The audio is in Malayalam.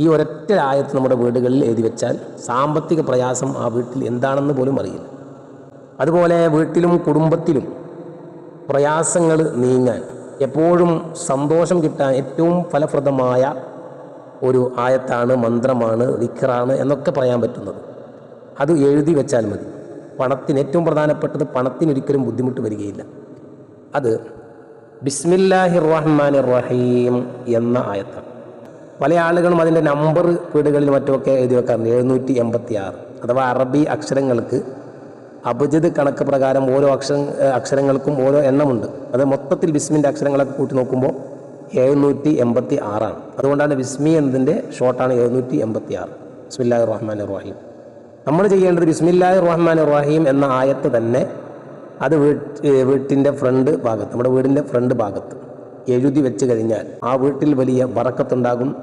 ഈ ഒരൊറ്റ ആയത്ത് നമ്മുടെ വീടുകളിൽ എഴുതി വെച്ചാൽ സാമ്പത്തിക പ്രയാസം ആ വീട്ടിൽ എന്താണെന്ന് പോലും അറിയില്ല. അതുപോലെ വീട്ടിലും കുടുംബത്തിലും പ്രയാസങ്ങൾ നീങ്ങാൻ, എപ്പോഴും സന്തോഷം കിട്ടാൻ ഏറ്റവും ഫലപ്രദമായ ഒരു ആയത്താണ്, മന്ത്രമാണ്, ദിക്റാണ് എന്നൊക്കെ പറയാൻ പറ്റുന്നത്. അത് എഴുതി വെച്ചാൽ മതി. പണത്തിന് ഏറ്റവും പ്രധാനപ്പെട്ടത്, പണത്തിനൊരിക്കലും ബുദ്ധിമുട്ട് വരികയില്ല. അത് ബിസ്മില്ലാഹിർ റഹ്മാനിർ റഹീം എന്ന ആയത്താണ്. പല ആളുകളും അതിൻ്റെ നമ്പർ വീടുകളിൽ മറ്റുമൊക്കെ എഴുതി വെക്കാറുണ്ട്. 786 അഥവാ അറബി അക്ഷരങ്ങൾക്ക് അബജദ് കണക്ക് പ്രകാരം ഓരോ അക്ഷരങ്ങൾക്കും ഓരോ എണ്ണമുണ്ട്. അത് മൊത്തത്തിൽ ബിസ്മിൻ്റെ അക്ഷരങ്ങളൊക്കെ കൂട്ടി നോക്കുമ്പോൾ 786 ആണ്. അതുകൊണ്ടാണ് ബിസ്മി എന്നതിൻ്റെ ഷോർട്ടാണ് 786. ബിസ്മില്ലാഹിർ റഹ്മാനിർ റഹീം. നമ്മൾ ചെയ്യേണ്ടത് ബിസ്മില്ലാഹിർ റഹ്മാനിർ റഹീം എന്ന ആയത്ത് തന്നെ അത് വീട്ടിൻ്റെ ഫ്രണ്ട് ഭാഗത്ത്, നമ്മുടെ വീടിൻ്റെ ഫ്രണ്ട് ഭാഗത്ത് എഴുതി വെച്ച് കഴിഞ്ഞാൽ ആ വീട്ടിൽ വലിയ ബറക്കത്തുണ്ടാകും.